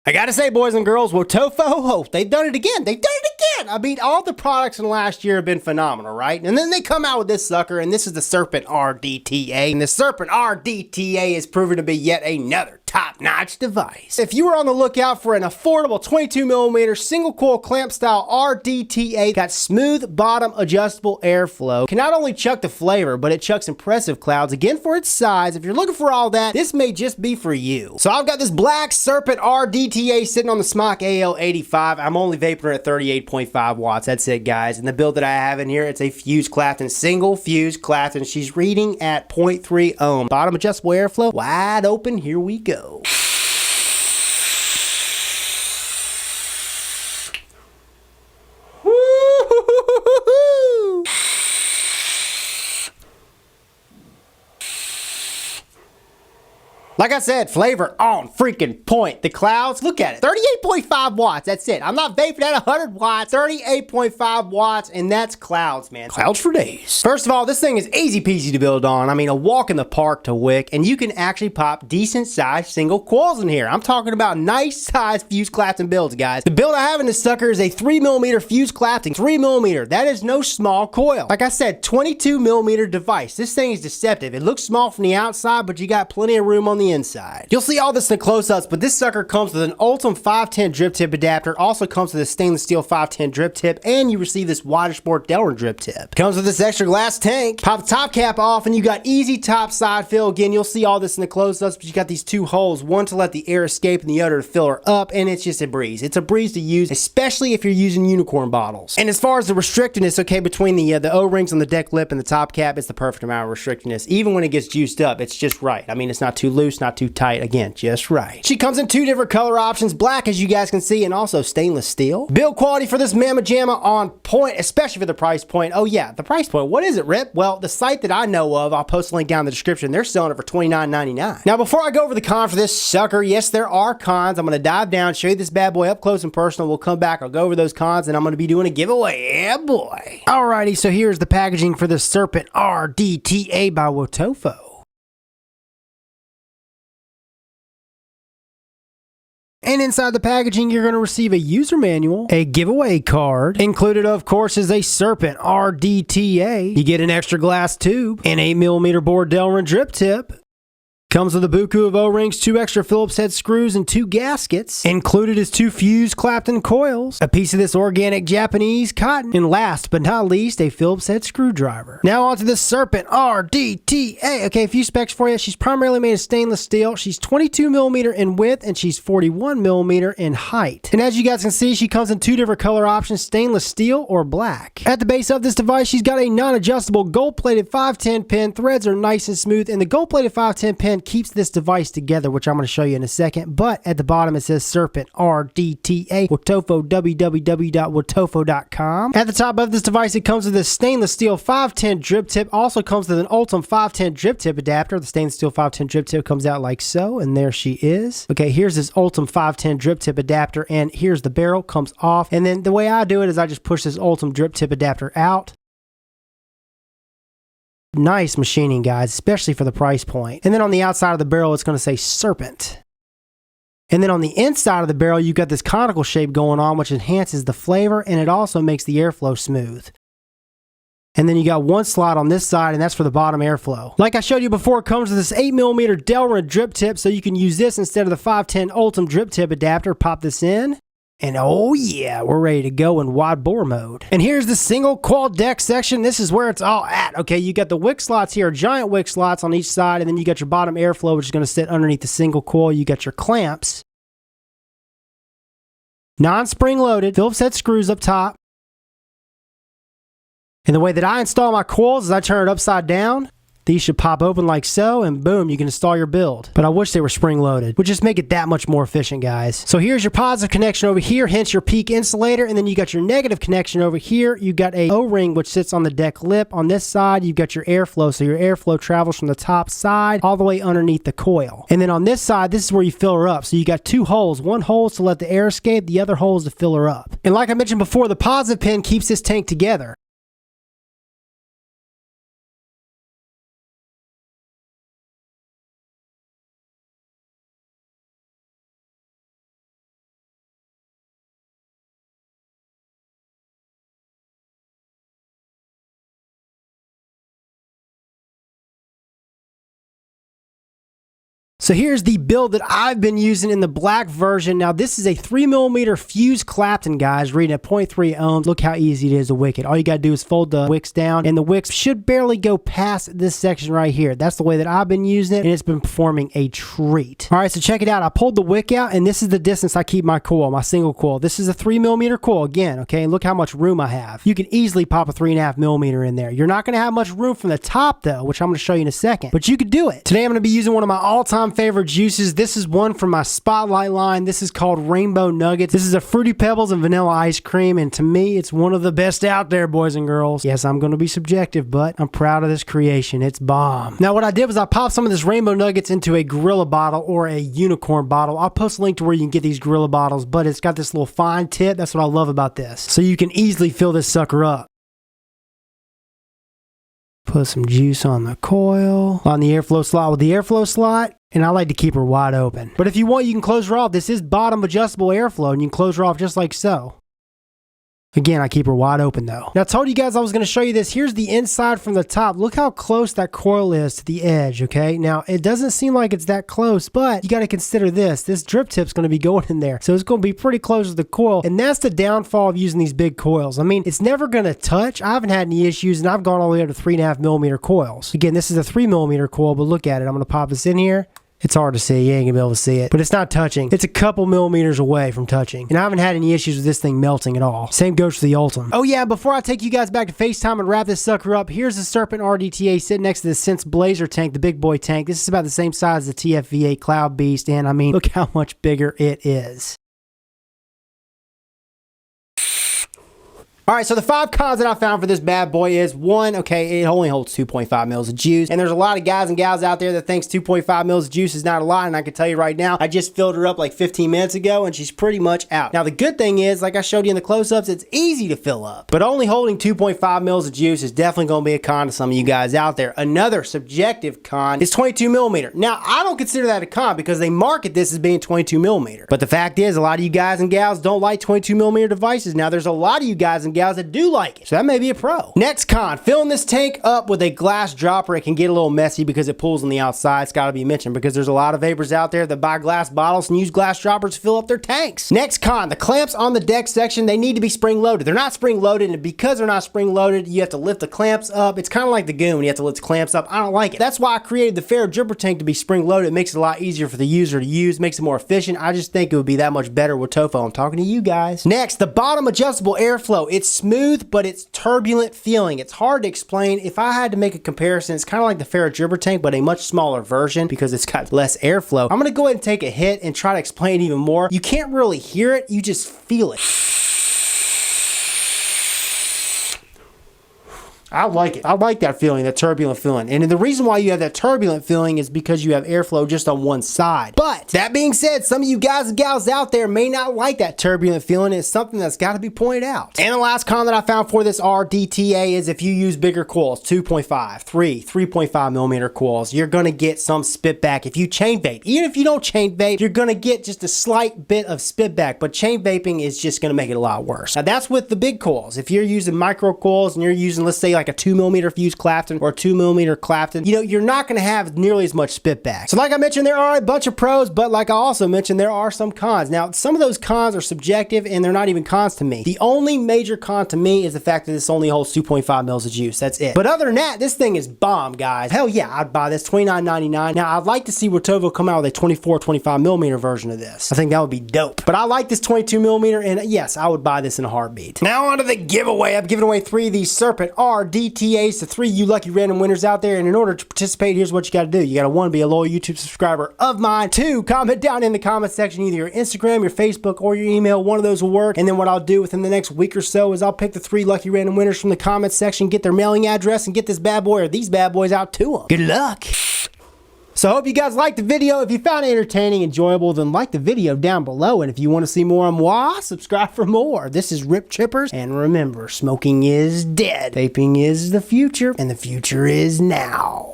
I gotta say, boys and girls, WOTOFO, they've done it again. They've done it again. I mean, all the products in the last year have been phenomenal, right? And then they come out with this sucker, and this is the Serpent RDTA. And the Serpent RDTA is proven to be yet another top-notch device. If you were on the lookout for an affordable 22mm single coil clamp style RDTA, got smooth bottom adjustable airflow, can not only chuck the flavor, but it chucks impressive clouds. Again, for its size, if you're looking for all that, this may just be for you. So I've got this black Serpent RDTA sitting on the Smock AL85. I'm only vaping at 38.5 watts. That's it, guys. And the build that I have in here, it's a fuse Clapton, single fuse Clapton. She's reading at 0.3 ohm. Bottom adjustable airflow, wide open. Here we go. Like I said, flavor on freaking point. The clouds, look at it. 38.5 watts, that's it. I'm not vaping at 100 watts, 38.5 watts, and that's clouds, man. Clouds for days. First of all, this thing is easy peasy to build on. I mean, a walk in the park to wick, and you can actually pop decent sized single coils in here. I'm talking about nice sized fuse Clapton builds, guys. The build I have in this sucker is a 3mm fuse Clapton. 3mm, that is no small coil. Like I said, 22mm device. This thing is deceptive. It looks small from the outside, but you got plenty of room on the inside. You'll see all this in close-ups, but this sucker comes with an Ultim 510 drip tip adapter, also comes with a stainless steel 510 drip tip, and you receive this Water Sport Delrin drip tip. Comes with this extra glass tank. Pop the top cap off, and you got easy top side fill. Again, you'll see all this in the close-ups, but you got these two holes, one to let the air escape and the other to fill her up, and it's just a breeze. It's a breeze to use, especially if you're using unicorn bottles. And as far as the restrictedness, okay, between the O-rings on the deck lip and the top cap, it's the perfect amount of restrictedness. Even when it gets juiced up, it's just right. I mean, it's not too loose, not too tight. Again, just right. She comes in two different color options, black as you guys can see, and also stainless steel. Build quality for this Mamma Jamma on point, especially for the price point. Oh yeah, the price point. What is it, Rip? Well, the site that I know of, I'll post a link down in the description, they're selling it for $29.99. Now, before I go over the con for this sucker, yes, there are cons. I'm going to dive down, show you this bad boy up close and personal. We'll come back, I'll go over those cons, and I'm going to be doing a giveaway. Yeah, boy. Alrighty, so here's the packaging for the Serpent RDTA by WOTOFO. And inside the packaging, you're going to receive a user manual, a giveaway card. Included, of course, is a Serpent RDTA. You get an extra glass tube, an 8mm bore Delrin drip tip. Comes with a buku of O-rings, 2 extra Phillips head screws, and 2 gaskets. Included is 2 fused Clapton coils, a piece of this organic Japanese cotton, and last but not least, a Phillips head screwdriver. Now onto the Serpent RDTA. Okay, a few specs for you. She's primarily made of stainless steel. She's 22mm in width, and she's 41mm in height. And as you guys can see, she comes in 2 different color options, stainless steel or black. At the base of this device, she's got a non-adjustable gold-plated 510 pin. Threads are nice and smooth, and the gold-plated 510 pin keeps this device together, which I'm going to show you in a second. But at the bottom it says Serpent RDTA WOTOFO, www.wotofo.com. At the top of this device, it comes with a stainless steel 510 drip tip. Also comes with an Ultim 510 drip tip adapter. The stainless steel 510 drip tip comes out like so, and there she is. Okay, here's this Ultim 510 drip tip adapter, and here's the barrel, comes off. And then the way I do it is I just push this Ultim drip tip adapter out. Nice machining, guys, especially for the price point. And then on the outside of the barrel, it's going to say Serpent. And then on the inside of the barrel, you've got this conical shape going on, which enhances the flavor, and it also makes the airflow smooth. And then you got one slot on this side, and that's for the bottom airflow. Like I showed you before, it comes with this 8mm Delrin drip tip, so you can use this instead of the 510 Ultim drip tip adapter. Pop this in. And oh yeah, we're ready to go in wide bore mode. And here's the single coil deck section. This is where it's all at. Okay, you got the wick slots here, giant wick slots on each side, and then you got your bottom airflow, which is going to sit underneath the single coil. You got your clamps. Non-spring loaded, Phillips head screws up top. And the way that I install my coils is I turn it upside down. These should pop open like so, and boom, you can install your build. But I wish they were spring-loaded. Would just make it that much more efficient, guys. So here's your positive connection over here, hence your peak insulator, and then you got your negative connection over here. You got a O-ring which sits on the deck lip. On this side, you've got your airflow, so your airflow travels from the top side all the way underneath the coil. And then on this side, this is where you fill her up. So you got 2 holes. One hole is to let the air escape, the other hole is to fill her up. And like I mentioned before, the positive pin keeps this tank together. So here's the build that I've been using in the black version. Now this is a 3mm fused Clapton, guys, reading at 0.3 ohms. Look how easy it is to wick it. All you gotta do is fold the wicks down, and the wicks should barely go past this section right here. That's the way that I've been using it, and it's been performing a treat. All right, so check it out. I pulled the wick out, and this is the distance I keep my coil, my single coil. This is a 3mm coil again, okay? And look how much room I have. You can easily pop a 3.5mm in there. You're not gonna have much room from the top though, which I'm gonna show you in a second, but you could do it. Today I'm gonna be using one of my all-time favorite juices. This is one from my Spotlight line. This is called Rainbow Nuggets. This is a Fruity Pebbles and vanilla ice cream, and to me, it's one of the best out there, boys and girls. Yes, I'm gonna be subjective, but I'm proud of this creation. It's bomb. Now what I did was I popped some of this Rainbow Nuggets into a Gorilla bottle or a Unicorn bottle. I'll post a link to where you can get these Gorilla bottles, but it's got this little fine tip. That's what I love about this. So you can easily fill this sucker up. Put some juice on the coil, on the airflow slot with the airflow slot, and I like to keep her wide open. But if you want, you can close her off. This is bottom adjustable airflow, and you can close her off just like so. Again, I keep her wide open though. Now I told you guys I was going to show you this. Here's the inside from the top. Look how close that coil is to the edge, okay? Now, it doesn't seem like it's that close, but you got to consider this. This drip tip's going to be going in there. So it's going to be pretty close to the coil, and that's the downfall of using these big coils. I mean, it's never going to touch. I haven't had any issues, and I've gone all the way up to 3.5mm coils. Again, this is a 3mm coil, but look at it. I'm going to pop this in here. It's hard to see. You ain't gonna be able to see it, but it's not touching. It's a couple millimeters away from touching, and I haven't had any issues with this thing melting at all. Same goes for the Ultim. Oh yeah, before I take you guys back to FaceTime and wrap this sucker up, here's the Serpent RDTA sitting next to the Sense Blazer tank, the big boy tank. This is about the same size as the TFV8 Cloud Beast, and I mean, look how much bigger it is. All right, so the 5 cons that I found for this bad boy is, one, okay, it only holds 2.5 mils of juice, and there's a lot of guys and gals out there that thinks 2.5 mils of juice is not a lot, and I can tell you right now, I just filled her up like 15 minutes ago, and she's pretty much out. Now, the good thing is, like I showed you in the close-ups, it's easy to fill up, but only holding 2.5 mils of juice is definitely going to be a con to some of you guys out there. Another subjective con is 22mm. Now, I don't consider that a con because they market this as being 22mm, but the fact is, a lot of you guys and gals don't like 22mm devices. Now, there's a lot of you guys and gals that do like it, so that may be a pro. Next con, filling this tank up with a glass dropper, it can get a little messy because it pulls on the outside. It's got to be mentioned because there's a lot of vapors out there that buy glass bottles and use glass droppers to fill up their tanks. Next con, the clamps on the deck section, they need to be spring loaded. They're not spring loaded, and because they're not spring loaded, you have to lift the clamps up. It's kind of like the goon when you have to lift the clamps up. I don't like it. That's why I created the Fair Dripper tank to be spring loaded. It makes it a lot easier for the user to use, makes it more efficient. I just think it would be that much better with WOTOFO. I'm talking to you guys. Next, the bottom adjustable airflow. It's smooth, but it's turbulent feeling. It's hard to explain. If I had to make a comparison, it's kind of like the Fair Dripper tank, but a much smaller version because it's got less airflow. I'm going to go ahead and take a hit and try to explain it even more. You can't really hear it, you just feel it. I like it. I like that feeling, that turbulent feeling. And the reason why you have that turbulent feeling is because you have airflow just on one side. But that being said, some of you guys and gals out there may not like that turbulent feeling. It's something that's got to be pointed out. And the last con that I found for this RDTA is if you use bigger coils, 2.5, 3, 3.5mm coils, you're going to get some spit back. If you chain vape, even if you don't chain vape, you're going to get just a slight bit of spit back. But chain vaping is just going to make it a lot worse. Now that's with the big coils. If you're using micro coils and you're using, let's say, like a 2mm fused Clapton or a 2mm Clapton, you know, you're not going to have nearly as much spit back. So like I mentioned, there are a bunch of pros, but like I also mentioned, there are some cons. Now, some of those cons are subjective and they're not even cons to me. The only major con to me is the fact that this only holds 2.5 mils of juice. That's it. But other than that, this thing is bomb, guys. Hell yeah, I'd buy this, $29.99. Now, I'd like to see WOTOFO come out with a 25mm version of this. I think that would be dope. But I like this 22mm, and yes, I would buy this in a heartbeat. Now on to the giveaway. I'm giving away 3 of these Serpent RDTA to 3 you lucky random winners out there, and in order to participate, here's what you got to do. You got to 1, be a loyal YouTube subscriber of mine. 2, comment down in the comment section either your Instagram, your Facebook, or your email. One of those will work, and then what I'll do within the next week or so is I'll pick the 3 lucky random winners from the comment section, get their mailing address, and get this bad boy or these bad boys out to them. Good luck! So I hope you guys liked the video. If you found it entertaining, enjoyable, then like the video down below. And if you want to see more on moi, subscribe for more. This is Rip Chippers. And remember, smoking is dead. Vaping is the future. And the future is now.